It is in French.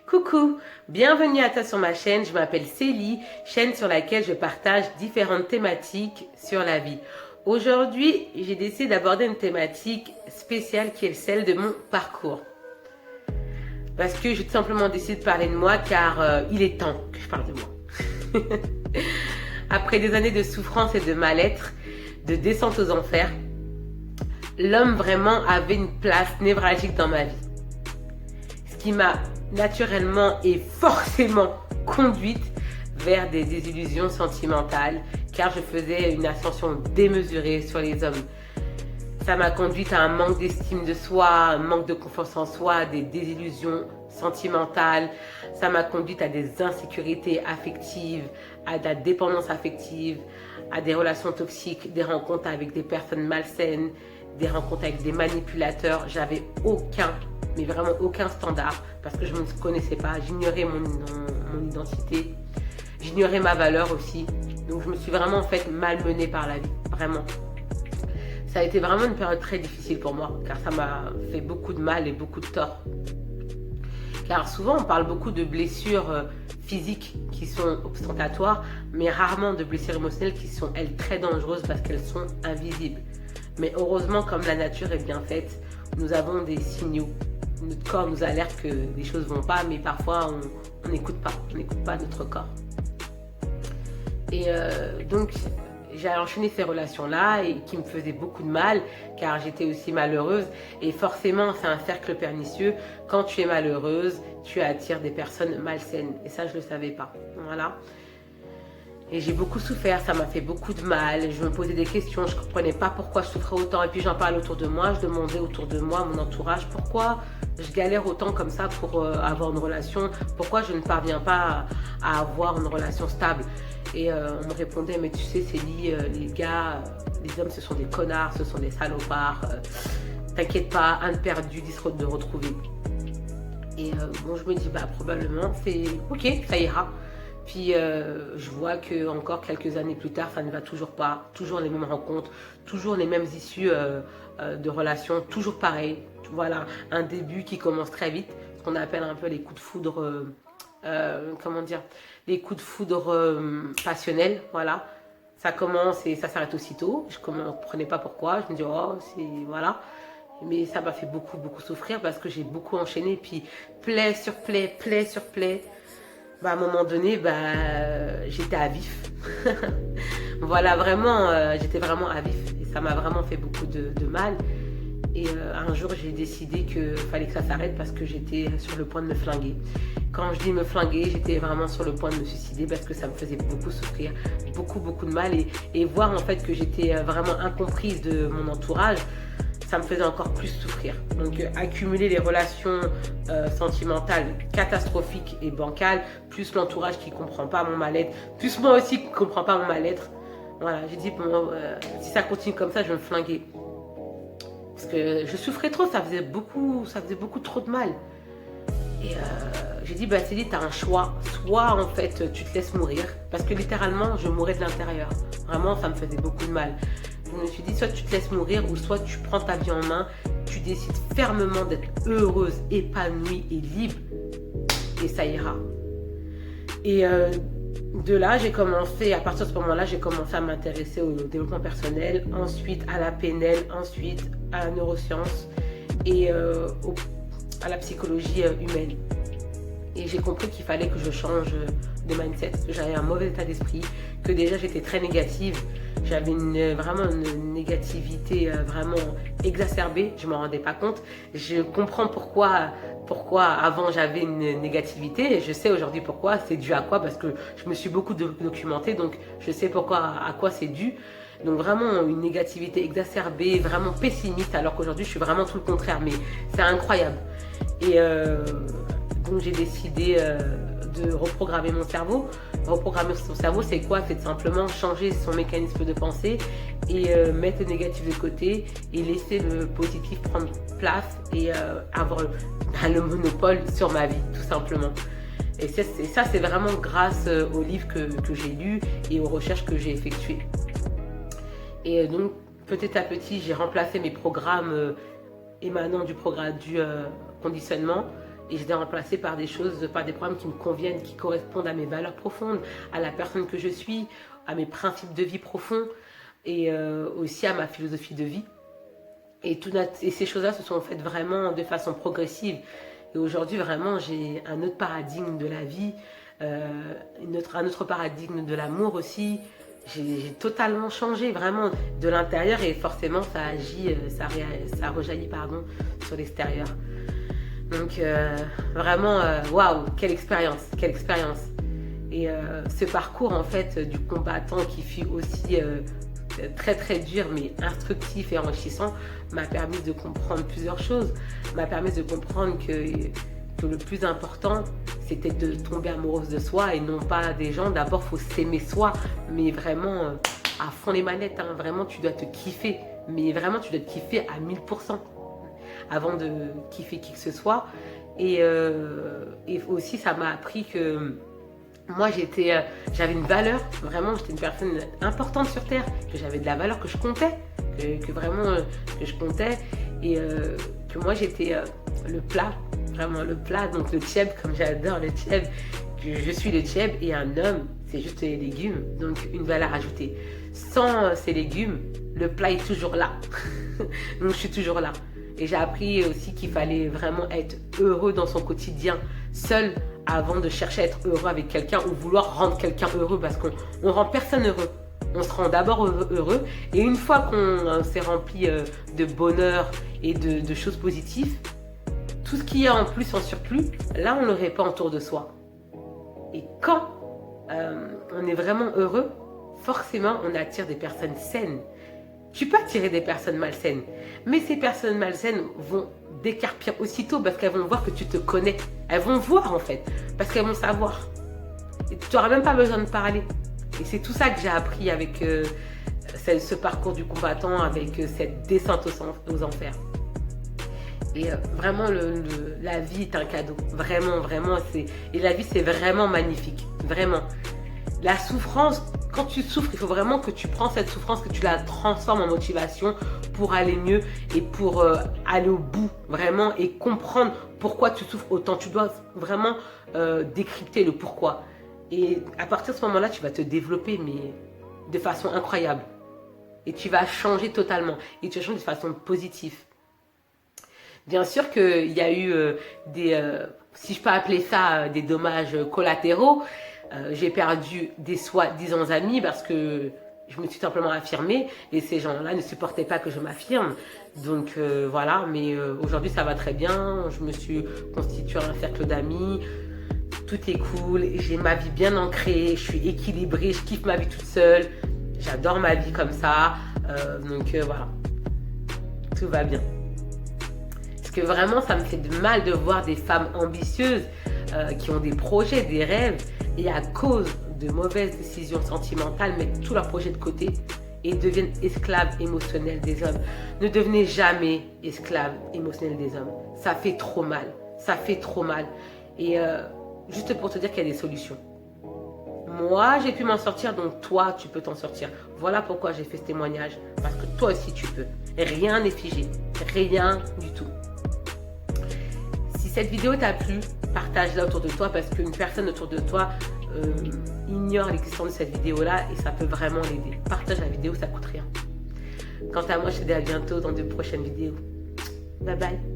Coucou, bienvenue à toi sur ma chaîne, je m'appelle Célie, chaîne sur laquelle je partage différentes thématiques sur la vie. Aujourd'hui, j'ai décidé d'aborder une thématique spéciale qui est celle de mon parcours. Parce que j'ai tout simplement décidé de parler de moi car il est temps que je parle de moi. Après des années de souffrance et de mal-être, de descente aux enfers, l'homme vraiment avait une place névralgique dans ma vie. Ce qui m'a naturellement et forcément conduite vers des désillusions sentimentales car je faisais une ascension démesurée sur les hommes. Ça m'a conduite à un manque d'estime de soi, un manque de confiance en soi, des désillusions sentimentales. Ça m'a conduite à des insécurités affectives, à de la dépendance affective, à des relations toxiques, des rencontres avec des personnes malsaines, des rencontres avec des manipulateurs. J'avais mais vraiment aucun standard parce que je ne me connaissais pas. J'ignorais mon identité, j'ignorais ma valeur aussi. Donc je me suis vraiment en fait malmenée par la vie, vraiment. Ça a été vraiment une période très difficile pour moi car ça m'a fait beaucoup de mal et beaucoup de tort. Car souvent on parle beaucoup de blessures physiques qui sont ostentatoires, mais rarement de blessures émotionnelles qui sont elles très dangereuses parce qu'elles sont invisibles. Mais heureusement, comme la nature est bien faite, nous avons des signaux. Notre corps nous alerte que les choses ne vont pas, mais parfois on n'écoute pas notre corps. Et donc j'ai enchaîné ces relations-là et qui me faisaient beaucoup de mal car j'étais aussi malheureuse et forcément c'est un cercle pernicieux. Quand tu es malheureuse, tu attires des personnes malsaines et ça je ne le savais pas. Voilà. Et j'ai beaucoup souffert, ça m'a fait beaucoup de mal, je me posais des questions, je ne comprenais pas pourquoi je souffrais autant et puis j'en parlais autour de moi, je demandais autour de moi, mon entourage, pourquoi je galère autant comme ça pour avoir une relation, pourquoi je ne parviens pas à avoir une relation stable. Et on me répondait, mais tu sais Célie, les gars, les hommes ce sont des connards, ce sont des salopards, t'inquiète pas, un de perdu, 10 de retrouver. Et bon, je me dis, bah probablement, c'est ok, ça ira. Puis je vois que encore quelques années plus tard, ça ne va toujours pas. Toujours les mêmes rencontres, toujours les mêmes issues de relations, toujours pareil. Voilà, un début qui commence très vite, ce qu'on appelle un peu les coups de foudre, comment dire, les coups de foudre passionnels. Voilà, ça commence et ça s'arrête aussitôt. Je ne comprenais pas pourquoi. Je me dis oh c'est voilà. Mais ça m'a fait beaucoup souffrir parce que j'ai beaucoup enchaîné. Puis plaie sur plaie, plaie sur plaie. Bah, à un moment donné, j'étais à vif. Voilà, vraiment, j'étais vraiment à vif. Et ça m'a vraiment fait beaucoup de mal. Et un jour, j'ai décidé qu'il fallait que ça s'arrête parce que j'étais sur le point de me flinguer. Quand je dis me flinguer, j'étais vraiment sur le point de me suicider parce que ça me faisait beaucoup souffrir, beaucoup de mal. Et voir en fait que j'étais vraiment incomprise de mon entourage, ça me faisait encore plus souffrir. Donc accumuler les relations sentimentales catastrophiques et bancales, plus l'entourage qui ne comprend pas mon mal-être, plus moi aussi qui ne comprends pas mon mal-être. Voilà, j'ai dit, si ça continue comme ça, je vais me flinguer. Parce que je souffrais trop, ça faisait beaucoup trop de mal. Et j'ai dit, Célie, tu as un choix. Soit en fait, tu te laisses mourir. Parce que littéralement, je mourais de l'intérieur. Vraiment, ça me faisait beaucoup de mal. Je me suis dit, soit tu te laisses mourir ou soit tu prends ta vie en main, tu décides fermement d'être heureuse, épanouie et libre et ça ira. Et de là, à partir de ce moment-là, j'ai commencé à m'intéresser au développement personnel, ensuite à la PNL, ensuite à la neuroscience et à la psychologie humaine. Et j'ai compris qu'il fallait que je change de mindset, que j'avais un mauvais état d'esprit, que déjà j'étais très négative. J'avais vraiment une négativité vraiment exacerbée, je ne m'en rendais pas compte. Je comprends pourquoi avant j'avais une négativité, et je sais aujourd'hui pourquoi, c'est dû à quoi, parce que je me suis beaucoup documentée, donc je sais à quoi c'est dû. Donc vraiment une négativité exacerbée, vraiment pessimiste, alors qu'aujourd'hui je suis vraiment tout le contraire, mais c'est incroyable. Et donc j'ai décidé de reprogrammer mon cerveau. Reprogrammer son cerveau, c'est quoi? C'est simplement changer son mécanisme de pensée et mettre le négatif de côté et laisser le positif prendre place et avoir le monopole sur ma vie, tout simplement. Et ça, c'est vraiment grâce aux livres que j'ai lus et aux recherches que j'ai effectuées. Et donc, petit à petit, j'ai remplacé mes programmes émanant du conditionnement et je les ai remplacés par des choses, par des programmes qui me conviennent, qui correspondent à mes valeurs profondes, à la personne que je suis, à mes principes de vie profonds et aussi à ma philosophie de vie. Et ces choses-là se sont faites vraiment de façon progressive. Et aujourd'hui, vraiment, j'ai un autre paradigme de la vie, un autre paradigme de l'amour aussi. J'ai totalement changé, vraiment, de l'intérieur et forcément, ça agit, ça rejaillit, pardon, sur l'extérieur. Donc, vraiment, waouh, quelle expérience, quelle expérience. Et ce parcours, en fait, du combattant qui fut aussi très très dur, mais instructif et enrichissant, m'a permis de comprendre plusieurs choses. M'a permis de comprendre que le plus important, c'était de tomber amoureuse de soi et non pas des gens. D'abord, il faut s'aimer soi, mais vraiment à fond les manettes. Hein. Vraiment, tu dois te kiffer. Mais vraiment, tu dois te kiffer à 1000% avant de kiffer qui que ce soit. Et aussi, ça m'a appris que moi, j'avais une valeur. Vraiment, j'étais une personne importante sur Terre. Que j'avais de la valeur, que je comptais. Que vraiment, que je comptais. Et que moi, j'étais le plat. Vraiment le plat, donc le tchèb, comme j'adore le tchèb, je suis le tchèb et un homme, c'est juste les légumes, donc une valeur ajoutée. Sans ces légumes, le plat est toujours là. Donc je suis toujours là. Et j'ai appris aussi qu'il fallait vraiment être heureux dans son quotidien, seul, avant de chercher à être heureux avec quelqu'un ou vouloir rendre quelqu'un heureux, parce qu'on ne rend personne heureux. On se rend d'abord heureux et une fois qu'on s'est rempli de bonheur et de choses positives, tout ce qu'il y a en plus, en surplus, là, on le répand autour de soi. Et quand on est vraiment heureux, forcément, on attire des personnes saines. Tu peux attirer des personnes malsaines, mais ces personnes malsaines vont décarpir aussitôt parce qu'elles vont voir que tu te connais. Elles vont voir, en fait, parce qu'elles vont savoir. Et tu n'auras même pas besoin de parler. Et c'est tout ça que j'ai appris avec ce parcours du combattant, avec cette descente aux enfers. Et vraiment, la vie est un cadeau. Vraiment, vraiment. Et la vie, c'est vraiment magnifique. Vraiment. La souffrance, quand tu souffres, il faut vraiment que tu prends cette souffrance, que tu la transformes en motivation pour aller mieux et pour aller au bout, vraiment, et comprendre pourquoi tu souffres autant. Tu dois vraiment décrypter le pourquoi. Et à partir de ce moment-là, tu vas te développer, mais de façon incroyable. Et tu vas changer totalement. Et tu vas changer de façon positive. Bien sûr qu'il y a eu si je peux appeler ça, des dommages collatéraux. J'ai perdu des soi-disant amis parce que je me suis simplement affirmée et ces gens-là ne supportaient pas que je m'affirme. Donc voilà, mais aujourd'hui ça va très bien. Je me suis constituée un cercle d'amis. Tout est cool. J'ai ma vie bien ancrée. Je suis équilibrée. Je kiffe ma vie toute seule. J'adore ma vie comme ça. Donc voilà. Tout va bien. Que vraiment ça me fait de mal de voir des femmes ambitieuses qui ont des projets, des rêves et à cause de mauvaises décisions sentimentales mettent tous leurs projets de côté et deviennent esclaves émotionnels des hommes. Ne devenez jamais esclaves émotionnels des hommes. Ça fait trop mal. Ça fait trop mal. Et juste pour te dire qu'il y a des solutions. Moi, j'ai pu m'en sortir, donc toi, tu peux t'en sortir. Voilà pourquoi j'ai fait ce témoignage. Parce que toi aussi, tu peux. Rien n'est figé. Rien du tout. Si cette vidéo t'a plu, partage-la autour de toi parce qu'une personne autour de toi ignore l'existence de cette vidéo-là et ça peut vraiment l'aider. Partage la vidéo, ça coûte rien. Quant à moi, je te dis à bientôt dans de prochaines vidéos. Bye bye.